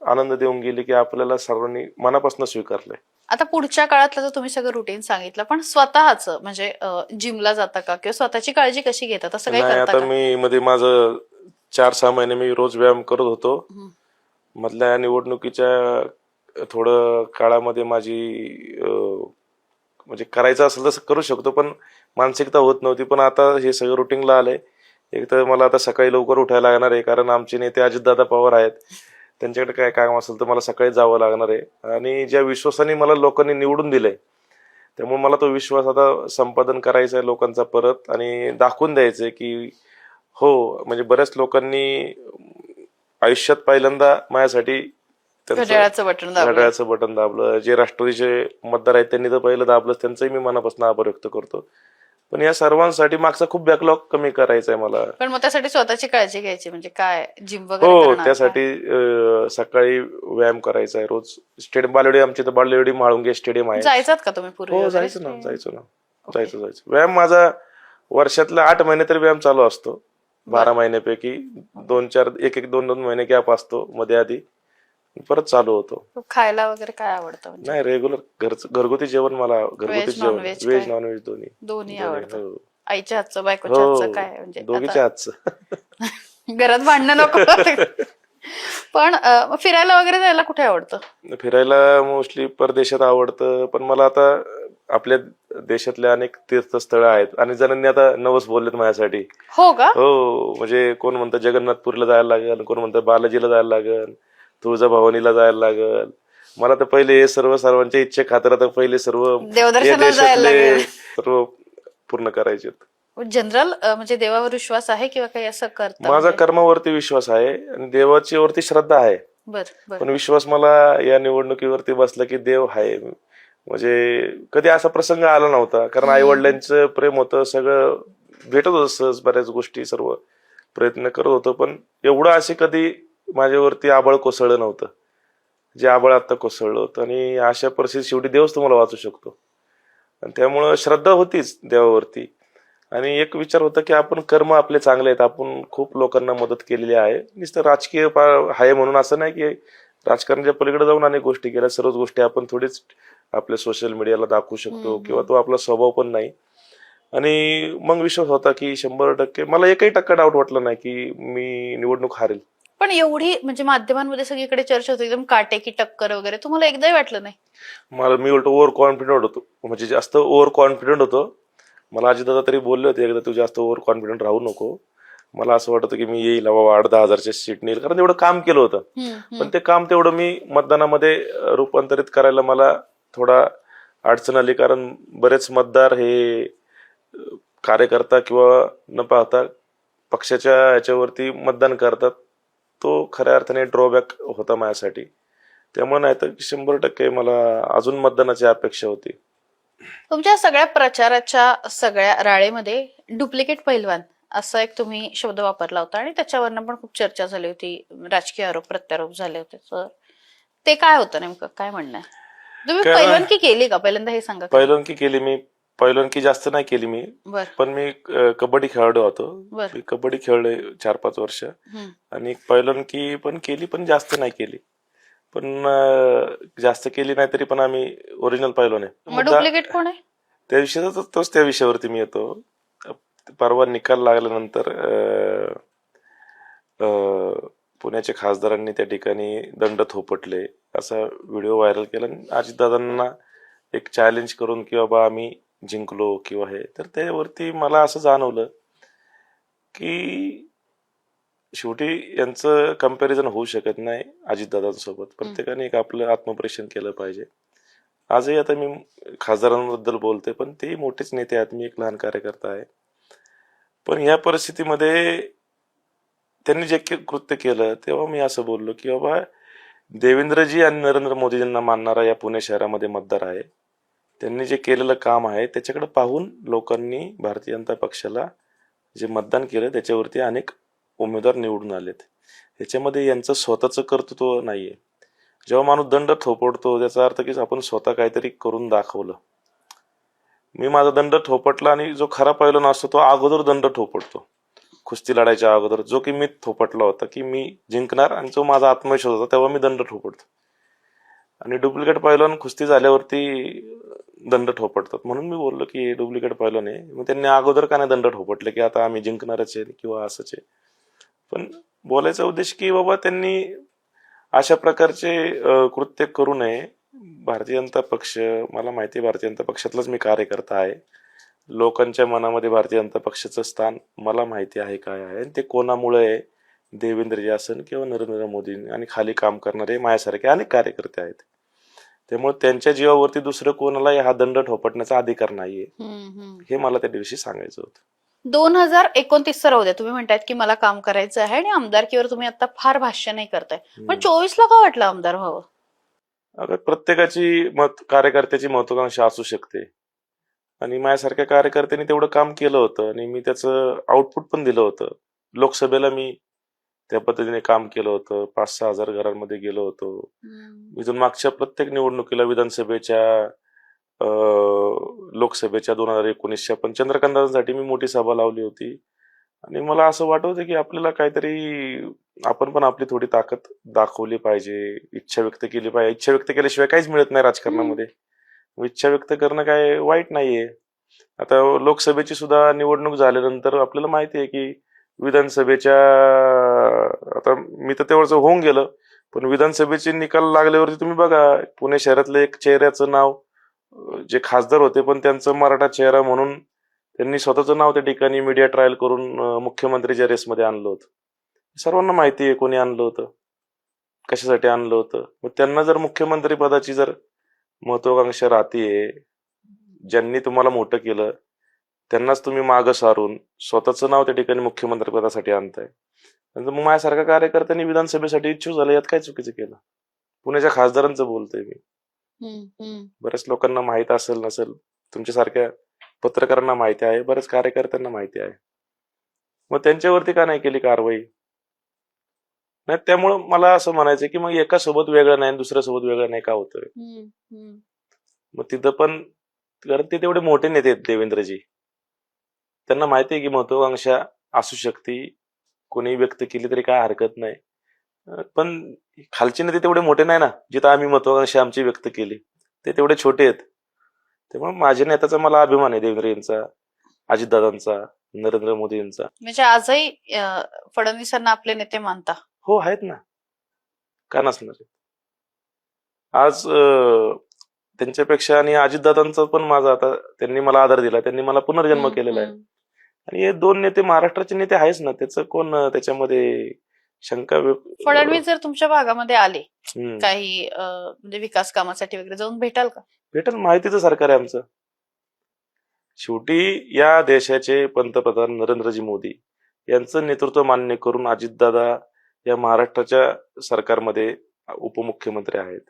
आनंद देऊन गेली, की आपल्याला सर्वांनी मनापासून स्वीकारलंय. आता पुढच्या काळातलं तर तुम्ही सगळं रुटीन सांगितलं, पण स्वतःच म्हणजे जिमला जाता का किंवा स्वतःची काळजी कशी घेता, तसं काही करता आता का? मी मध्ये माझं 4-6 महिने मी रोज व्यायाम करत होतो. मधल्या निवडणुकीच्या थोडं काळामध्ये माझी म्हणजे करायचं असेल तसं करू शकतो, पण मानसिकता होत नव्हती. पण आता हे सगळं रुटीनला आलंय. एक तर मला आता सकाळी लवकर उठायला लागणार आहे, कारण आमचे नेते अजितदादा पवार आहेत, त्यांच्याकडे काय काम असेल तर मला सकाळी जावं लागणार आहे. आणि ज्या विश्वासाने मला लोकांनी निवडून दिलंय, त्यामुळे मला तो विश्वास आता संपादन करायचा आहे लोकांचा परत, आणि दाखवून द्यायचंय की हो, म्हणजे बऱ्याच लोकांनी आयुष्यात पहिल्यांदा माझ्यासाठी घड्याळाचं बटन दाबलं. जे राष्ट्रवादीचे मतदार आहेत त्यांनी तर पहिलं दाबलं, त्यांचंही मी मनापासून आभार व्यक्त करतो. पण या सर्वांसाठी मागचा खूप बॅकलॉग कमी करायचा आहे मला. पण मग त्यासाठी स्वतःची काळजी घ्यायची म्हणजे काय, जिम वगैरे? हो, त्यासाठी सकाळी व्यायाम करायचा आहे रोज. स्टेडियम बालेवाडी, आमची तर बालेवाडी म्हाळुंगे स्टेडियम आहे. जायचात का तुम्ही पूर्वी? हो, जायचो. व्यायाम माझा वर्षातला 8 महिने तरी व्यायाम चालू असतो. 12 महिन्यापैकी 2-2 महिने गॅप असतो मध्ये आधी, परत चालू होतो. खायला वगैरे काय आवडतं? नाही, रेग्युलर घरगुती जेवण. मला घरगुती जेवण, व्हेज नॉनव्हेज दोन्ही आवडतं. आईच्या हातचं, बायकोच्या हातचं, काय म्हणजे दोघीच्या हातचं. घरात भांडणं नको. पण फिरायला वगैरे जायला कुठे आवडतं? फिरायला मोस्टली परदेशात आवडतं, पण मला आता आपल्या देशातल्या अनेक तीर्थस्थळं आहेत, आणि जणांनी आता नवस बोललेत माझ्यासाठी. हो का? हो, म्हणजे कोण म्हणतं जगन्नाथपुरीला जायला लागेल, कोण म्हणतं बालाजीला जायला लागेल, तुळजाभवानीला जायला लागेल. मला तर पहिले हे सर्वांच्या इच्छे खातर आता पहिले सर्व सर्व पूर्ण करायचे. जनरल म्हणजे देवावर विश्वास आहे किंवा काही असं करता? माझा कर्मावरती विश्वास आहे आणि देवाची वरती श्रद्धा आहे. पण विश्वास मला या निवडणुकीवरती बसला की देव आहे. म्हणजे कधी असा प्रसंग आला नव्हता, कारण आई वडिलांचं प्रेम होतं, सगळं भेटत होतं सहज, बऱ्याच गोष्टी सर्व प्रयत्न करत होतो, पण एवढं असे कधी माझ्यावरती आबळ कोसळलं नव्हतं जे आबळ आता कोसळलं होतं. आणि अशा परिस्थितीत शेवटी देवच तुम्हाला वाचू शकतो, आणि त्यामुळं श्रद्धा होतीच देवावरती. आणि एक विचार होता की आपण कर्म आपले चांगले आहेत, आपण खूप लोकांना मदत केलेली आहे, नुसतं राजकीय आहे म्हणून असं नाही की राजकारणाच्या पलीकडे जाऊन अनेक गोष्टी केल्या. सर्वच गोष्टी आपण थोडीच आपल्या सोशल मीडियाला दाखवू शकतो किंवा तो आपला स्वभाव पण नाही. आणि मग विश्वास होता की 100% मला एकही टक्का डाऊट वाटला नाही की मी निवडणूक हारेल. पण एवढी म्हणजे माध्यमांमध्ये सगळीकडे चर्चा होती एकदम काटेकी टक्कर वगैरे, तुम्हाला एकदाही वाटलं नाही? मी उलट ओव्हर कॉन्फिडंट होतो, म्हणजे जास्त ओव्हर कॉन्फिडंट होतो. मला अजितदादा तरी बोलले होते एकदा, तू जास्त ओव्हर कॉन्फिडंट राहू नको. मला असं वाटतं की मी येईल बाबा 8-10 हजारच्या सीट नेईल, कारण तेवढं काम केलं होतं. पण ते काम तेवढं मी मतदानामध्ये रूपांतरित करायला मला थोडा अडचण आली, कारण बरेच मतदार हे कार्यकर्ता किंवा न पाहता पक्षाच्या याच्यावरती मतदान करतात. तो खऱ्या अर्थाने ड्रॉबॅक होता माझ्यासाठी. त्यामुळे नाही तर 100% मला अजून मतदानाची अपेक्षा होती. तुमच्या सगळ्या प्रचाराच्या सगळ्या राळेमध्ये डुप्लिकेट पैलवान असा एक तुम्ही शब्द वापरला होता आणि त्याच्यावरनं पण खूप चर्चा झाली होती, राजकीय आरोप प्रत्यारोप झाले होते. तर ते काय होतं नेमकं, काय म्हणणं आहे? तुम्ही काय- पैलवानकी केली का पहिल्यांदा हे सांगा. पहिलवानकी केली मी. पहिलवानकी जास्त नाही केली मी, बर पण मी कबड्डी खेळाडू होतो. बर मी कबड्डी खेळले 4-5 वर्ष आणि पहिलवानकी पण केली, पण जास्त नाही केली. पण जास्त केली नाही तरी पण आम्ही ओरिजिनल पहिलवान आहे. मग डुप्लिकेट कोण आहे? त्या विषयाचा तोच त्या विषयावरती मी येतो. परवा निकाल लागल्यानंतर पुण्याच्या खासदारांनी त्या ठिकाणी दंड थोपटले असा व्हिडिओ व्हायरल केला. अजितदादांना एक चॅलेंज करून की बाबा आम्ही जिंकलो किंवा हे, तर त्यावरती मला असं जाणवलं की शेवटी यांचं कम्पॅरिझन होऊ शकत नाही अजितदादांसोबत. प्रत्येकाने एक आपलं आत्मपरीक्षण केलं पाहिजे. आजही आता मी खासदारांबद्दल बोलते, पण ते मोठेच नेते आहेत, मी एक लहान कार्यकर्ता आहे. पण या परिस्थितीमध्ये त्यांनी जे कृत्य केलं तेव्हा मी असं बोललो की बाबा देवेंद्रजी आणि नरेंद्र मोदींना मानणारा या पुणे शहरामध्ये मतदार आहे. त्यांनी जे केलेलं काम आहे त्याच्याकडे पाहून लोकांनी भारतीय जनता पक्षाला जे मतदान केलं त्याच्यावरती अनेक उमेदवार निवडून आलेत. ह्याच्यामध्ये यांचं स्वतःचं कर्तृत्व नाहीये. जेव्हा माणूस दंड थोपडतो त्याचा अर्थ की आपण स्वतः काहीतरी करून दाखवलं. मी माझा दंड थोपटला आणि जो खरा पैलवान असतो तो अगोदर दंड थोपटतो. कुस्ती लढायच्या अगोदर जो की मी थोपटला होता की मी जिंकणार आणि जो माझा आत्मविश्वास होता तेव्हा मी दंड थोपटतो. आणि डुप्लिकेट पैलवान कुस्ती झाल्यावरती दंड ठोपटतात. म्हणून मी बोललो की डुप्लिकेट पैलवान आहे. मग त्यांनी अगोदर का नाही दंड ठोपटले की आता आम्ही जिंकणारच आहे किंवा असंच आहे. पण बोलायचा उद्देश की बाबा त्यांनी अशा प्रकारचे कृत्य करू नये. भारतीय जनता पक्ष, मला माहिती आहे भारतीय जनता पक्षातलाच मी कार्यकर्ता आहे. लोकांच्या मनामध्ये भारतीय जनता पक्षाचं स्थान मला माहिती आहे काय आहे आणि ते कोणामुळे आहे. देवेंद्रजी असन किंवा नरेंद्र मोदी आणि खाली काम करणारे माझ्यासारखे अनेक कार्यकर्ते आहेत. त्यामुळे त्यांच्या जीवावरती दुसरं कोणाला हा दंड ठोपटण्याचा अधिकार नाहीये, हे मला त्या दिवशी सांगायचं होतं. 2029 राहू द्या, तुम्ही म्हणतायत की मला काम करायचं आहे आणि आमदारकीवर तुम्ही आता फार भाष्य नाही करताय, पण 24ला का वाटलं आमदार व्हावं? अगं प्रत्येकाची कार्यकर्त्याची महत्वाकांक्षा असू शकते आणि माझ्यासारख्या कार्यकर्त्यांनी तेवढं काम केलं होतं आणि मी त्याचं आउटपुट पण दिलं होतं. लोकसभेला मी त्या पद्धतीने काम केलं होतं. 5-6 हजार घरांमध्ये गेलो होतो. इथून मागच्या प्रत्येक निवडणुकीला विधानसभेच्या लोकसभेच्या 2019च्या पण चंद्रकांतांसाठी मी मोठी सभा लावली होती आणि मला असं वाटत होतं की आपल्याला काहीतरी आपण पण आपली थोडी ताकद दाखवली पाहिजे, इच्छा व्यक्त केली पाहिजे. इच्छा व्यक्त केल्याशिवाय काहीच मिळत नाही राजकारणामध्ये. इच्छा व्यक्त करणं काय वाईट नाहीये. आता लोकसभेची सुद्धा निवडणूक झाल्यानंतर आपल्याला माहिती आहे की विधानसभेच्या, आता मी तर तेवढंच होऊन गेलं, पण विधानसभेचे निकाल लागल्यावरती तुम्ही बघा पुणे शहरातलं एक चेहऱ्याचं नाव, जे खासदार होते पण त्यांचं मराठा चेहरा म्हणून त्यांनी स्वतःचं नाव त्या ठिकाणी मीडिया ट्रायल करून मुख्यमंत्रीच्या रेसमध्ये आणलं होतं. सर्वांना माहिती आहे कोणी आणलं होतं, कशासाठी आणलं होतं. मग त्यांना जर मुख्यमंत्री पदाची जर महत्वाकांक्षा राहतीये, ज्यांनी तुम्हाला मोठं केलं त्यांनाच तुम्ही मागं सारून स्वतःचं नाव त्या ठिकाणी मुख्यमंत्री पदासाठी आणताय. मग माझ्यासारख्या कार्यकर्त्यांनी विधानसभेसाठी इच्छुक झालं, यात काय चुकीचं केलं? पुण्याच्या खासदारांचं बोलतोय मी. बऱ्याच लोकांना माहित असेल नसेल, तुमच्यासारख्या पत्रकारांना माहिती आहे, बऱ्याच कार्यकर्त्यांना माहिती आहे. मग त्यांच्यावरती का नाही केली कारवाई? नाही, त्यामुळं मला असं म्हणायचं की मग एका सोबत वेगळं नाही दुसऱ्या सोबत वेगळं नाही का होतंय? मग तिथं पण, कारण ते तेवढे मोठे नेते आहेत देवेंद्रजी, त्यांना माहिती आहे की महत्वाकांक्षा असू शकते, कोणी व्यक्त केली तरी काय हरकत नाही. पण खालचे नेते तेवढे मोठे नाही ना, जिथं आम्ही महत्वाकांक्षा आमची व्यक्त केली ते तेवढे छोटे आहेत. त्यामुळे माझ्या नेत्याचा मला अभिमान आहे, देवेंद्र यांचा, अजितदादांचा, नरेंद्र मोदी यांचा. म्हणजे आजही फडणवीसांना आपले नेते मानता? हो, आहेत ना, का नसणार आहेत? आज त्यांच्यापेक्षा आणि अजितदादांचा पण माझा, आता त्यांनी मला आधार दिला, त्यांनी मला पुनर्जन्म केलेला आहे. आणि हे दोन नेते महाराष्ट्राचे नेते आहेच ना, त्याचं कोण त्याच्यामध्ये शंका फडणवीस जर तुमच्या भागामध्ये आले हम्म. काही म्हणजे विकास कामासाठी वगैरे, जाऊन भेटाल का? भेटेल, माहितीचं सरकार आहे आमचं. शेवटी या देशाचे पंतप्रधान नरेंद्रजी मोदी यांचं नेतृत्व मान्य करून अजितदादा या महाराष्ट्राच्या सरकारमध्ये उपमुख्यमंत्री आहेत.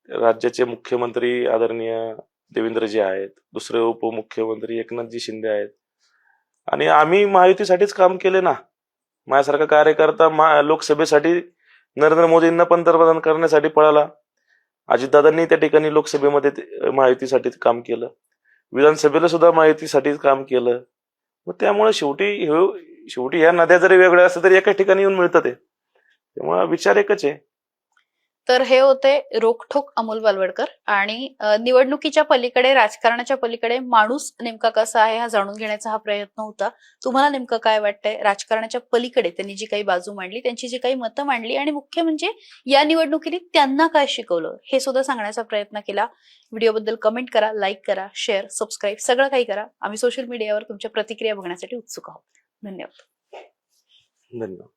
राज्याचे मुख्यमंत्री आदरणीय देवेंद्रजी आहेत, दुसरे उपमुख्यमंत्री एकनाथजी शिंदे आहेत. आणि आम्ही महायुतीसाठीच काम केले ना. माझ्यासारखा कार्यकर्ता लोकसभेसाठी नरेंद्र मोदींना पंतप्रधान करण्यासाठी पळाला. अजितदादांनी त्या ठिकाणी लोकसभेमध्ये महायुतीसाठीच काम केलं, विधानसभेला सुद्धा महायुतीसाठीच काम केलं. मग त्यामुळे शेवटी या नद्या जरी वेगळ्या असल्या तरी एकाच ठिकाणी येऊन मिळतं ते. त्यामुळे विचार एकच आहे. तर हे होते रोखठोक अमोल बालवडकर. आणि निवडणुकीच्या पलीकडे, राजकारणाच्या पलीकडे माणूस नेमका कसा आहे हा जाणून घेण्याचा हा प्रयत्न होता. तुम्हाला नेमकं काय वाटतंय? राजकारणाच्या पलीकडे त्यांनी जी काही बाजू मांडली, त्यांची जी काही मतं मांडली, आणि मुख्य म्हणजे या निवडणुकीने त्यांना काय शिकवलं हे सुद्धा सांगण्याचा प्रयत्न केला. व्हिडिओबद्दल कमेंट करा, लाईक करा, शेअर, सबस्क्राईब सगळं काही करा. आम्ही सोशल मीडियावर तुमच्या प्रतिक्रिया बघण्यासाठी उत्सुक आहोत. धन्यवाद. धन्यवाद.